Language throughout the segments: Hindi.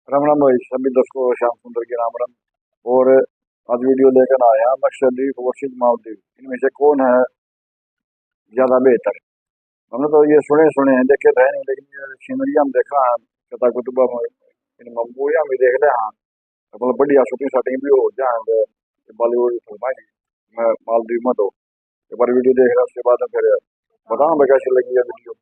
राम राम भाई सभी दर्शकों को श्याम सुंदर की राम राम। और आज वीडियो लेकर आया लक्षद्वीप वर्सेस मालदीव, इनमें से कौन है ज्यादा बेहतर। हमने तो ये सुने सुने हैं, देखे तो है नहीं, लेकिन ये सीनरी हम देखा है कथा कुतुबा में, इन मूवियां भी देख ले। हाँ मतलब बढ़िया शूटिंग शूटिंग भी हो जाए बॉलीवुड फिल्म में मालदीव में। तो एक बार वीडियो देख रहा, उसके बाद में फिर बताना भाई कैसी लगी ये वीडियो।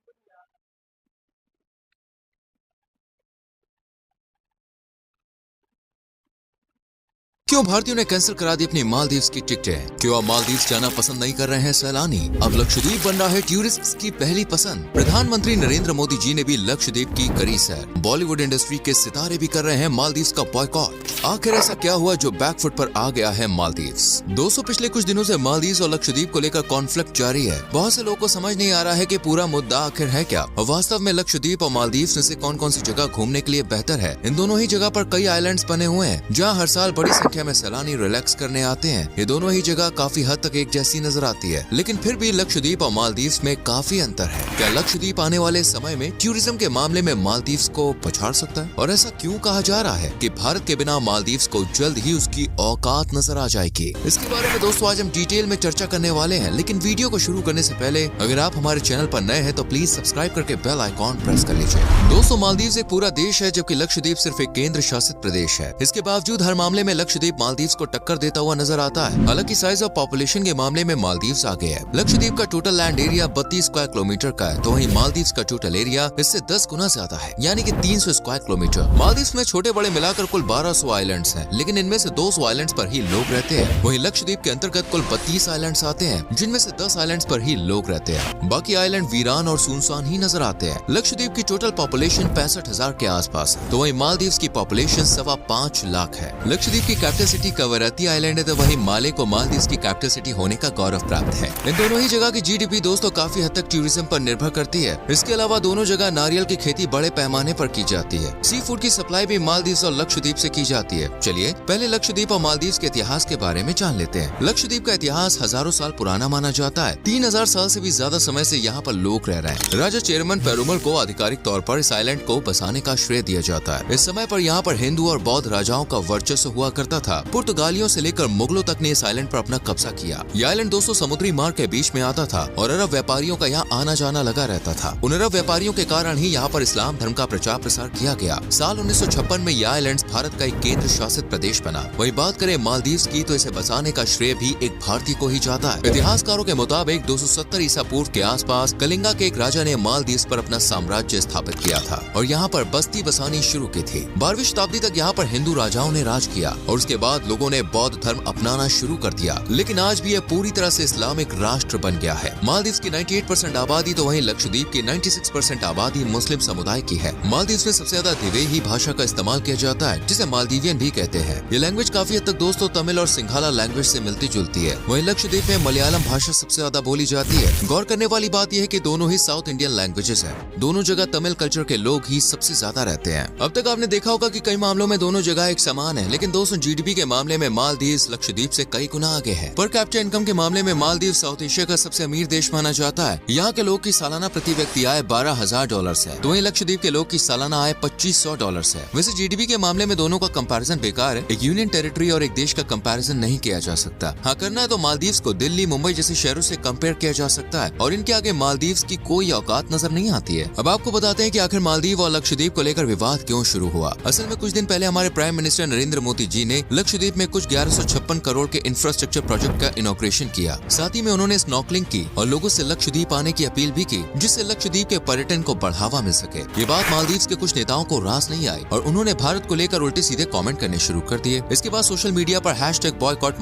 क्यों भारतीयों ने कैंसिल करा दी अपनी मालदीव्स की टिकटें? क्यों अब मालदीव्स जाना पसंद नहीं कर रहे हैं सैलानी? अब लक्षद्वीप बन रहा है टूरिस्ट्स की पहली पसंद। प्रधानमंत्री नरेंद्र मोदी जी ने भी लक्षद्वीप की करी सैर। बॉलीवुड इंडस्ट्री के सितारे भी कर रहे हैं मालदीव्स का बॉयकॉट। आखिर ऐसा क्या हुआ जो बैकफुट पर आ गया है मालदीव्स? दोस्तों, पिछले कुछ दिनों से मालदीव्स और लक्षद्वीप को लेकर कॉन्फ्लिक्ट जारी है। बहुत से लोगों को समझ नहीं आ रहा है कि पूरा मुद्दा आखिर है क्या, और वास्तव में लक्षद्वीप और मालदीव्स में से कौन कौन सी जगह घूमने के लिए बेहतर है। इन दोनों ही जगह पर कई आइलैंड्स बने हुए हैं जहाँ हर साल बड़ी संख्या में सैलानी रिलैक्स करने आते हैं। ये दोनों ही जगह काफी हद तक एक जैसी नजर आती है, लेकिन फिर भी लक्षद्वीप और मालदीव्स में काफी अंतर है। क्या लक्षद्वीप आने वाले समय में टूरिज्म के मामले में मालदीव्स को पछाड़ सकता है? और ऐसा क्यों कहा जा रहा है कि भारत के बिना मालदीव्स को जल्द ही उसकी औकात नजर आ जाएगी? इसके बारे में दोस्तों आज हम डिटेल में चर्चा करने वाले हैं, लेकिन वीडियो को शुरू करने से पहले अगर आप हमारे चैनल पर नए हैं तो प्लीज सब्सक्राइब करके बेल आइकॉन प्रेस कर लीजिए। दोस्तों, मालदीव्स एक पूरा देश है, जबकि लक्षद्वीप सिर्फ एक केंद्र शासित प्रदेश है। इसके बावजूद हर मामले में लक्षद्वीप मालदीव्स को टक्कर देता हुआ नजर आता है। हालांकि साइज और पॉपुलेशन के मामले में मालदीव्स आगे है। लक्षद्वीप का total land area 32 square kilometre का है, तो वहीं मालदीव्स का टोटल एरिया इससे 10 गुना ज्यादा है, यानी कि 300 स्क्वायर किलोमीटर। मालदीव्स में छोटे बड़े मिलाकर कुल 1200 आइलैंड्स हैं, लेकिन इनमें से 200 आइलैंड्स पर ही लोग रहते हैं। वहीं लक्षद्वीप के अंतर्गत कुल 32 आइलैंड्स आते हैं, जिनमें से 10 आइलैंड्स पर ही लोग रहते हैं। बाकी आइलैंड वीरान और सुनसान ही नजर आते हैं। लक्षद्वीप की टोटल पॉपुलेशन 65,000 के आसपास है, तो वहीं मालदीव्स की पॉपुलेशन 5.25 लाख है। लक्षद्वीप की कैपिटल सिटी कवरत्ती आइलैंड है, तो वहीं माले को मालदीव्स की कैपिटल सिटी होने का गौरव प्राप्त है। इन दोनों ही जगह की जीडीपी दोस्तों काफी हद तक टूरिज्म पर निर्भर करती है। इसके अलावा दोनों जगह नारियल की खेती बड़े पैमाने पर की जाती है। सी फूड की सप्लाई भी मालदीव्स और लक्षद्वीप से की जाती है। चलिए पहले लक्षद्वीप और मालदीव्स के इतिहास के बारे में जान लेते हैं। लक्षद्वीप का इतिहास हजारों साल पुराना माना जाता है। 3000 साल से भी ज्यादा समय से यहाँ पर लोग रह रहे हैं। राजा चेरमन पेरुमल को आधिकारिक तौर पर इस आइलैंड को बसाने का श्रेय दिया जाता है। इस समय पर यहाँ पर हिंदू और बौद्ध राजाओं का वर्चस्व हुआ करता था। पुर्तगालियों से लेकर मुगलों तक ने इस आइलैंड पर अपना कब्जा किया। ये आइलैंड दोस्तों समुद्री मार्ग के बीच में आता था और अरब व्यापारियों का यहाँ आना जाना लगा रहता था। उन अरब व्यापारियों के कारण ही यहाँ पर इस्लाम धर्म का प्रचार प्रसार किया गया। साल 1956 में यह आइलैंड भारत का एक केंद्र शासित प्रदेश बना। वही बात करें मालदीव्स की, तो इसे बसाने का श्रेय भी एक भारतीय को ही जाता है। इतिहासकारों के मुताबिक 270 ईसा पूर्व के आसपास कलिंगा के एक राजा ने मालदीव्स पर अपना साम्राज्य स्थापित किया था और यहाँ पर बस्ती बसानी शुरू की थी। 12वीं शताब्दी तक यहाँ पर हिंदू राजाओं ने राज किया और उसके बाद लोगों ने बौद्ध धर्म अपनाना शुरू कर दिया, लेकिन आज भी यह पूरी तरह से इस्लामिक राष्ट्र बन गया है। मालदीव्स की 98% आबादी, तो वहीं लक्षद्वीप की 96% आबादी मुस्लिम समुदाय की है। मालदीव्स में सबसे ज्यादा दिवेही भाषा का इस्तेमाल किया जाता है, जिसे मालदीवियन भी कहते हैं। ये लैंग्वेज काफी हद तक दोस्तों तमिल और सिंघाला लैंग्वेज से मिलती जुलती है। वहीं लक्षद्वीप में मलयालम भाषा सबसे ज्यादा बोली जाती है। गौर करने वाली बात यह है कि दोनों ही साउथ इंडियन लैंग्वेजेस हैं। दोनों जगह तमिल कल्चर के लोग ही सबसे ज्यादा रहते हैं। अब तक आपने देखा होगा कि कई मामलों में दोनों जगह एक समान है, लेकिन दोस्तों जीडीपी के मामले में मालदीव्स लक्षद्वीप से कई गुना आगे है। पर कैपिटा इनकम के मामले में मालदीव साउथ एशिया का सबसे अमीर देश माना जाता है। यहाँ के लोग की सालाना प्रति व्यक्ति आय $12,000 है, तो वहीं लक्षद्वीप के लोग की सालाना आय $2,500 है। वैसे जीडीपी के मामले में दोनों का कंपैरिजन बेकार है। एक यूनियन टेरिटरी और एक देश का कंपैरिजन नहीं किया जा सकता। हाँ, करना है तो मालदीव्स को दिल्ली मुंबई जैसे शहरों से कंपेयर किया जा सकता है और इनके आगे मालदीव्स की कोई औकात नजर नहीं आती है। अब आपको बताते हैं कि आखिर मालदीव और लक्षद्वीप को लेकर विवाद क्यों शुरू हुआ। असल में कुछ दिन पहले हमारे प्राइम मिनिस्टर नरेंद्र मोदी जी ने लक्षद्वीप में कुछ 1156 करोड़ के इंफ्रास्ट्रक्चर प्रोजेक्ट का इनॉग्रेशन किया। साथ ही में उन्होंने स्नॉर्कलिंग की और लोगों से लक्षद्वीप आने की अपील भी की, जिससे लक्षद्वीप के पर्यटन को बढ़ावा मिल सके। ये बात मालदीव्स के कुछ नेताओं को रास नहीं आई और उन्होंने भारत को लेकर उल्टे सीधे कमेंट करने शुरू कर दिए। इसके बाद सोशल मीडिया पर #बॉयकॉट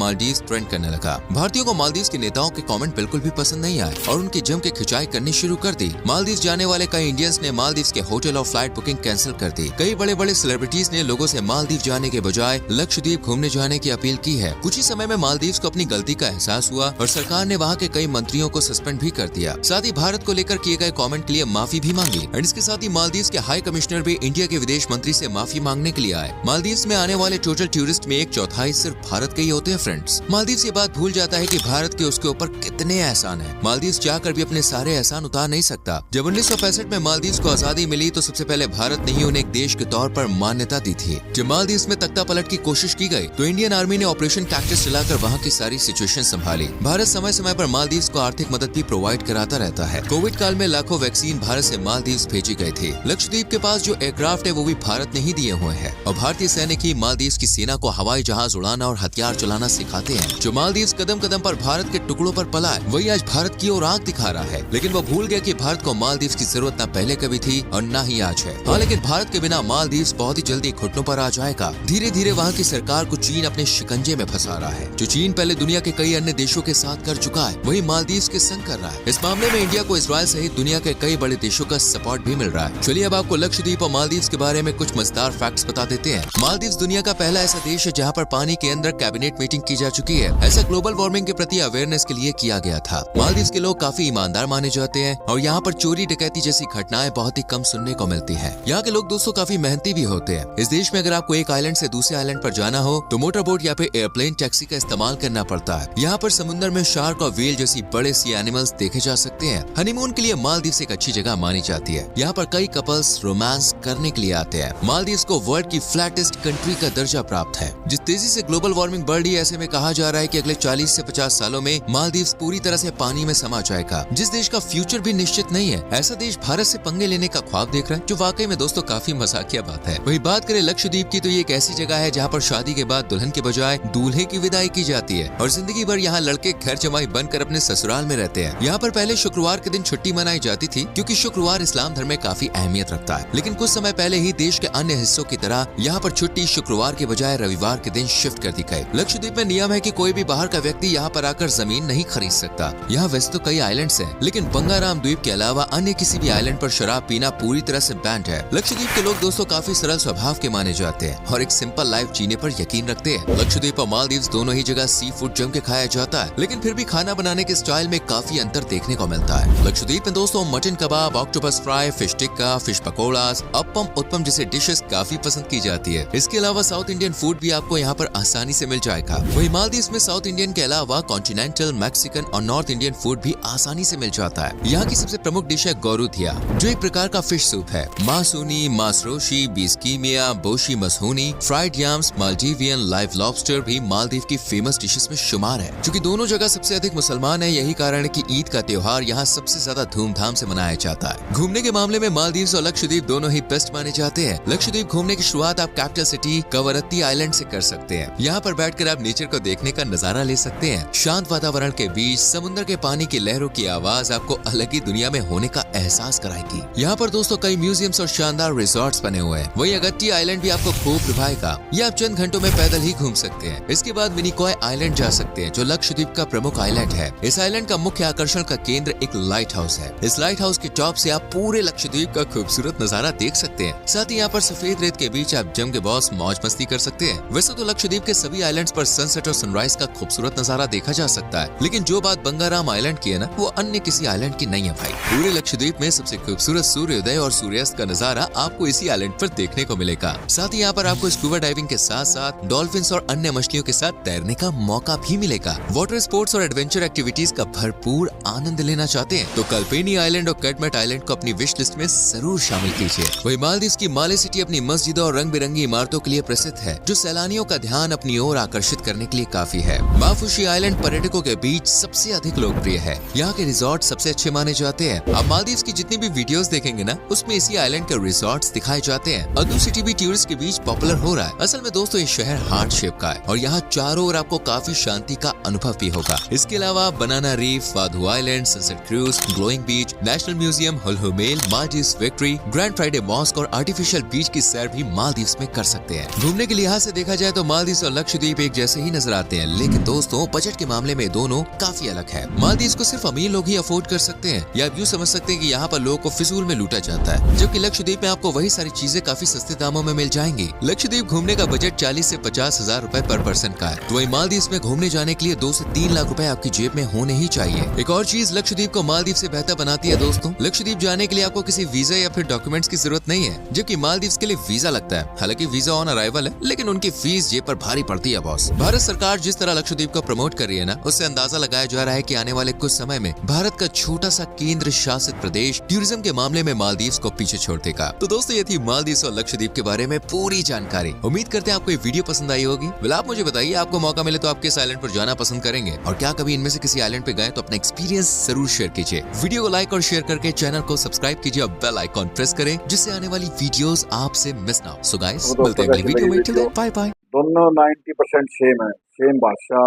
ट्रेंड करने लगा। भारतीयों को मालदीव्स के नेताओं के कमेंट बिल्कुल भी पसंद नहीं आए और उनकी जम के खिंचाई करनी शुरू कर दी। मालदीव्स जाने वाले कई इंडियंस ने मालदीव्स के होटल और फ्लाइट बुकिंग कैंसिल कर दी। कई बड़े बड़े सेलिब्रिटीज ने लोगों से मालदीव जाने के बजाय लक्षद्वीप लक्षद्वीप घूमने जाने की अपील की है। कुछ ही समय में मालदीव्स को अपनी गलती का एहसास हुआ और सरकार ने वहाँ के कई मंत्रियों को सस्पेंड भी कर दिया। साथ ही भारत को लेकर किए गए कमेंट के लिए माफी भी मांगी। और इसके साथ ही मालदीव्स के हाई कमिश्नर भी इंडिया के विदेश मंत्री से माफी मांगने के लिए आए। मालदीव्स में आने वाले टोटल टूरिस्ट में 1/4 सिर्फ भारत के ही होते हैं फ्रेंड्स। मालदीव्स ये बात भूल जाता है कि भारत के उसके ऊपर कितने एहसान है। मालदीव्स जाकर भी अपने सारे एहसान उतार नहीं सकता। जब 1965 में मालदीव्स को आजादी मिली तो सबसे पहले भारत ने ही उन्हें एक देश के तौर पर मान्यता दी थी। जब मालदीव्स में तख्ता पलट की कोशिश की गई तो इंडियन आर्मी ने ऑपरेशन कैक्टस चलाकर वहाँ की सारी सिचुएशन संभाली। भारत समय समय पर मालदीव्स को आर्थिक मदद भी प्रोवाइड कराता रहता है। कोविड काल में लाखों वैक्सीन भारत से मालदीव्स भेजी गई थी। लक्षद्वीप के पास जो एयरक्राफ्ट है वो भी भारत ने ही दिए हुए हैं और भारतीय सैनिक ही मालदीव्स की सेना को हवाई जहाज उड़ाना और हथियार चलाना सिखाते हैं। जो मालदीव्स कदम कदम पर भारत के टुकड़ों पर पला है वही आज भारत की ओर आंख दिखा रहा है। लेकिन वो भूल गया कि भारत को मालदीव्स की जरूरत न पहले कभी थी और न ही आज है। हाँ, लेकिन भारत के बिना मालदीव्स बहुत ही जल्दी घुटनों पर आ जाएगा। धीरे धीरे वहाँ की सरकार को चीन अपने शिकंजे में फंसा रहा है। जो चीन पहले दुनिया के कई अन्य देशों के साथ कर चुका है वही मालदीव्स के संग कर रहा है। इस मामले में इंडिया को इजराइल सहित दुनिया के कई बड़े देशों का सपोर्ट भी मिल रहा है। चलिए अब आपको लक्षद्वीप और मालदीव्स के बारे में कुछ मजेदार फैक्ट्स बता देते हैं। मालदीव्स दुनिया का पहला ऐसा देश है जहाँ पर पानी के अंदर कैबिनेट मीटिंग की जा चुकी है। ऐसा ग्लोबल वार्मिंग के प्रति अवेयरनेस के लिए किया गया था। मालदीव्स के लोग काफी ईमानदार माने जाते हैं और यहाँ पर चोरी डकैती जैसी घटनाएं बहुत ही कम सुनने को मिलती है। यहाँ के लोग दोस्तों काफी मेहनती भी होते हैं। इस देश में अगर आपको एक आइलैंड से दूसरे आइलैंड पर जाना हो तो मोटर बोट या फिर एयरप्लेन टैक्सी का इस्तेमाल करना पड़ता है। यहाँ पर समुद्र में शार्क और व्हेल जैसी बड़े सी एनिमल्स देखे जा सकते हैं। हनीमून के लिए मालदीव्स एक अच्छी जगह मानी जाती है। यहाँ पर कई कपल्स रोमांस करने के लिए आते हैं। मालदीव्स को वर्ल्ड की फ्लैटेस्ट कंट्री का दर्जा प्राप्त है। जिस तेजी से ग्लोबल वार्मिंग बढ़ रही है ऐसे में कहा जा रहा है कि अगले 40 से 50 सालों में मालदीव्स पूरी तरह से पानी में समा जाएगा। जिस देश का फ्यूचर भी निश्चित नहीं है ऐसा देश भारत से पंगे लेने का ख्वाब देख रहा है, जो वाकई में दोस्तों काफी मजाकिया बात है। वही बात करें लक्षद्वीप की तो ये एक ऐसी जगह है जहाँ पर शादी के बाद दुल्हन के बजाय दूल्हे की विदाई की जाती है और जिंदगी भर यहाँ लड़के घर जमाई बनकर अपने ससुराल में रहते हैं। यहाँ पर पहले शुक्रवार के दिन छुट्टी मनाई जाती थी क्योंकि शुक्रवार इस्लाम धर्म में काफी अहमियत रखता है। लेकिन कुछ समय पहले ही देश के अन्य हिस्सों की तरह यहाँ पर छुट्टी शुक्रवार के बजाय रविवार के दिन शिफ्ट कर दी गई। लक्षद्वीप में नियम है कि कोई भी बाहर का व्यक्ति यहाँ पर आकर जमीन नहीं खरीद सकता। यहाँ वैसे तो कई आइलैंड्स हैं, लेकिन बंगाराम द्वीप के अलावा अन्य किसी भी आइलैंड पर शराब पीना पूरी तरह से बैन्ड है। लक्षद्वीप के लोग दोस्तों काफी सरल स्वभाव के माने जाते हैं और एक सिंपल लाइफ जीने पर यकीन रखते हैं। लक्षद्वीप और मालदीव्स दोनों ही जगह सी फूड जम के खाया जाता है, लेकिन फिर भी खाना बनाने के स्टाइल में काफी अंतर देखने को मिलता है। लक्षद्वीप में दोस्तों mutton kebab, octopus fry, fish tikka, fish pakoras, appam uttapam जैसे डिशेस काफी पसंद की जाती है। इसके अलावा साउथ इंडियन फूड भी आपको यहाँ पर आसानी से मिल जाएगा। वही मालदीव्स में साउथ इंडियन के अलावा कॉन्टिनेंटल, मैक्सिकन और नॉर्थ इंडियन फूड भी आसानी से मिल जाता है। यहाँ की सबसे प्रमुख डिश है गोरुथिया, जो एक प्रकार का फिश सूप है। मासूनी, मासरोशी, बिस्कीमिया, बोशी मसहूनी, फ्राइड याम्स, मालदीवियन लाइव लॉबस्टर भी मालदीव की फेमस डिशेस में शुमार है। क्योंकि दोनों जगह सबसे अधिक मुसलमान है, यही कारण है कि ईद का त्योहार यहाँ सबसे ज्यादा धूमधाम से मनाया जाता है। घूमने के मामले में मालदीव्स और लक्षद्वीप दोनों ही बेस्ट माने जाते हैं। लक्षद्वीप घूमने की शुरुआत आप कैपिटल सिटी कवरत्ती आइलैंड से कर सकते हैं। यहाँ पर बैठकर आप नेचर को देखने का नजारा ले सकते हैं। शांत वातावरण के बीच समुद्र के पानी की लहरों की आवाज आपको अलग ही दुनिया में होने का एहसास कराएगी। यहाँ पर दोस्तों कई म्यूजियम्स और शानदार रिजॉर्ट्स बने हुए हैं। वही अगट्टी आइलैंड भी आपको खूब लुभाएगा। ये आप चंद घंटों में पैदल ही घूम सकते हैं। इसके बाद मिनिकॉय आइलैंड जा सकते हैं, जो लक्षद्वीप का प्रमुख आइलैंड है। इस आइलैंड का मुख्य आकर्षण का केंद्र एक लाइट हाउस है। इस लाइट हाउस के टॉप से आप पूरे लक्षद्वीप का खूबसूरत नजारा देख सकते हैं। साथ ही यहाँ पर सफेद रेत के बीच आप जम के बॉस मौज मस्ती कर सकते हैं। वैसे तो लक्षद्वीप के सभी आइलैंड्स पर सनसेट और सनराइज का खूबसूरत नजारा देखा जा सकता है, लेकिन जो बात बंगाराम आइलैंड की है ना, वो अन्य किसी आइलैंड की नहीं है भाई। पूरे लक्षद्वीप में सबसे खूबसूरत सूर्योदय और सूर्यास्त का नजारा आपको इसी आइलैंड पर देखने को मिलेगा। साथ ही यहाँ पर आपको स्कूबा डाइविंग के साथ साथ डॉल्फिन्स और अन्य मछलियों के साथ तैरने का मौका भी मिलेगा। वाटर स्पोर्ट्स और एडवेंचर एक्टिविटीज का भरपूर आनंद लेना चाहते हैं तो कल्पेनी आइलैंड और कैटमेट आइलैंड को अपनी विश लिस्ट में जरूर शामिल कीजिए। वही मालदीव्स की माले सिटी अपनी मस्जिदों और रंग बिरंगी इमारतों के लिए प्रसिद्ध है, जो सैलानियों का ध्यान अपनी ओर आकर्षित करने के लिए काफी है। माफुशी आइलैंड पर्यटकों के बीच सबसे अधिक लोकप्रिय है। यहाँ के रिजॉर्ट सबसे अच्छे माने जाते हैं। आप मालदीव्स की जितनी भी वीडियोस देखेंगे ना, उसमें इसी आइलैंड के रिजॉर्ट्स दिखाए जाते हैं। अदू सिटी भी टूरिस्ट के बीच पॉपुलर हो रहा है। असल में दोस्तों ये शहर हार्ट शेप का है और यहाँ चारों ओर आपको काफी शांति का अनुभव भी होगा। इसके अलावा banana reef, Vaadhoo island, sunset cruise, glowing beach, national museum, Hulhumale, Maldives victory, grand Friday mosque और आर्टिफिशियल बीच की सैर भी मालदीव्स में कर सकते हैं। घूमने के लिहाज से देखा जाए तो मालदीव्स और लक्षद्वीप एक जैसे ही नजर आते हैं, लेकिन दोस्तों बजट के मामले में दोनों काफी अलग है। मालदीव्स को सिर्फ अमीर लोग ही अफोर्ड कर सकते हैं, या आप यूँ समझ सकते हैं कि यहाँ पर लोगों को फिजूल में लूटा जाता है, जबकि लक्षद्वीप में आपको वही सारी चीजें काफी सस्ते दामों में मिल जाएंगी। लक्षद्वीप घूमने का बजट 40 30 से 50,000 रुपए पर पर्सन का है। तो वही मालदीव में घूमने जाने के लिए 2 से 3 लाख रुपए आपकी जेब में होने ही चाहिए। एक और चीज लक्षद्वीप को मालदीव से बेहतर बनाती है दोस्तों, लक्षद्वीप जाने के लिए आपको किसी वीजा या फिर डॉक्यूमेंट्स की जरूरत नहीं है, जबकि मालदीव के लिए वीजा लगता है। हालांकि वीजा ऑन अराइवल है, लेकिन उनकी फीस जेब पर भारी पड़ती है बॉस। भारत सरकार जिस तरह लक्षद्वीप को प्रमोट कर रही है ना, उससे अंदाजा लगाया जा रहा है कि आने वाले कुछ समय में भारत का छोटा सा केंद्र शासित प्रदेश टूरिज्म के मामले में मालदीव को पीछे छोड़ देगा। तो दोस्तों ये थी मालदीव और लक्षद्वीप के बारे में पूरी जानकारी। उम्मीद करते हैं आपको ये वीडियो पसंद आई होगी। वेल आप मुझे बताइए, आपको मौका मिले तो आप किस आइलैंड पर जाना पसंद करेंगे, और क्या कभी इनमें से किसी आइलैंड पे गए तो अपना एक्सपीरियंस जरूर शेयर कीजिए। वीडियो को लाइक और शेयर करके चैनल को सब्सक्राइब कीजिए और बेल आइकॉन प्रेस करें, जिससे आने वाली वीडियोस आपसे मिस ना हो। सो गाइस मिलते हैं अगली वीडियो में, टिल देन बाय बाय। दोनों 90% सेम है, सेम भाषा,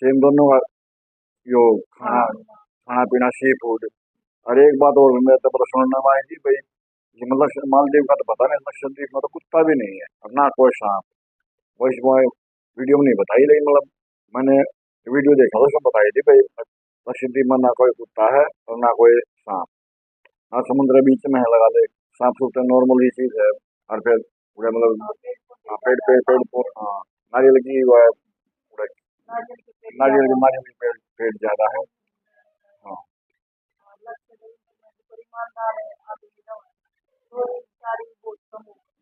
सेम दोनों का यो खाना पीना, सी फूड। और एक बात और मैं तो सुनने में आई थी भाई, ये मतलब मालदीव का तो पता नहीं, लक्षद्वीप में तो कुत्ता भी नहीं है और ना कोई सांप। वॉइस बॉय वीडियो में नहीं बताई, लेकिन मतलब मैंने वीडियो देखा तो उसमें बताई थी भाई, लक्षद्वीप में ना कोई कुत्ता है और ना कोई सांप। हाँ समुद्र बीच में है, लगा ले साफ सुथरा नॉर्मल ही चीज है। और फिर पूरा मतलब हाँ नारियल की वो है, पूरा नारियल की पेड़ ज्यादा है। हाँ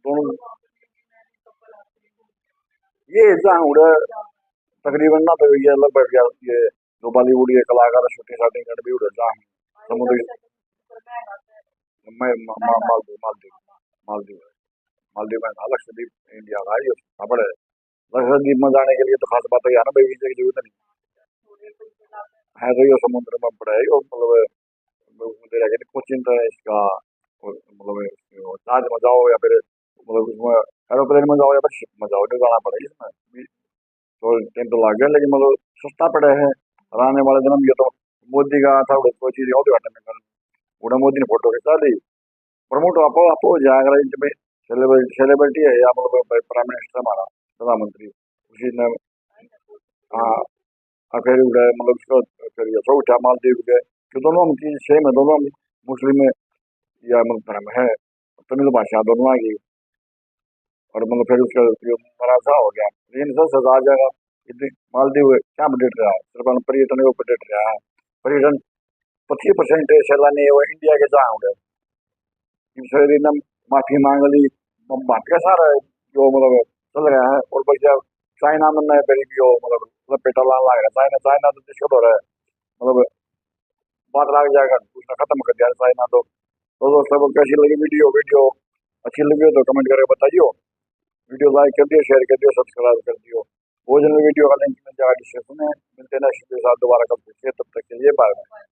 दोनों ये जहाँ उड़े तकरीबन ना, तो ये लगभग ये जो बॉलीवुड के कलाकार शूटिंग शाटिंग कर भी उड़े जहाँ समुद्र में मालदीव मालदीव मालदीव मालदीव में था। लक्षद्वीप इंडिया का ये खबर है। लक्षद्वीप में जाने के लिए तो खास बात है ना भाई, वीजा की जरूरत नहीं है। तो ये समुद्र में पड़ा है, और मतलब तेरा कहते कोचिन तो है इसका, मतलब जहाज में जाओ या फिर मतलब उसमें एरोप्लेन में जाओ या फिर शिप में जाओ, तो जाना पड़ेगा इसमें तो टाइम तो लग गया, लेकिन मतलब सस्ता पड़ा है। और आने वाले दिन ये तो मोदी का था, कोई चीज और उद्घाटन कर उड़ा, मोदी ने फोटो खिंचा दी, प्रमोट आप हो जाएगा। सेलिब्रिटी है या मतलब प्राइम मिनिस्टर हमारा प्रधानमंत्री, उसी ने हाँ फिर उड़ा मतलब उसका फिर ये सब उठा मालदीव के, कि दोनों हम चीज सेम है, दोनों मुस्लिम या मतलब धर्म है, तमिल भाषा दोनों आ गई। और मतलब फिर उसका मराठा हो गया, लेकिन सब सजा आ जाएगा। इतनी मालदीव क्या अपडेट रहा है, सिर्फ पर्यटन को अपडेट रहा है। पर्यटन 25% सैलानी वो इंडिया के जहाँ उड़े, ने माफी मांग ली, बात का सारा जो मतलब चल रहा है। और बच्चा चाइना में नए तरीके मतलब पेटा लाने लग रहा है, चाइना चाइना तो दिक्कत हो रहा है, मतलब बात लग जाएगा, उसने खत्म कर दिया चाइना। तो दोस्तों कैसी लगी वीडियो, अच्छी लगी हो तो कमेंट करके बताइए। वीडियो लाइक कर दियो, शेयर कर दियो, सब्सक्राइब कर दियो। भोजन वीडियो का लिंक मिल जाएगा डिस्क्रिप्शन में। मिलते हैं नेक्स्ट के साथ दोबारा कल फिर से, तब तक के लिए बाय बाय।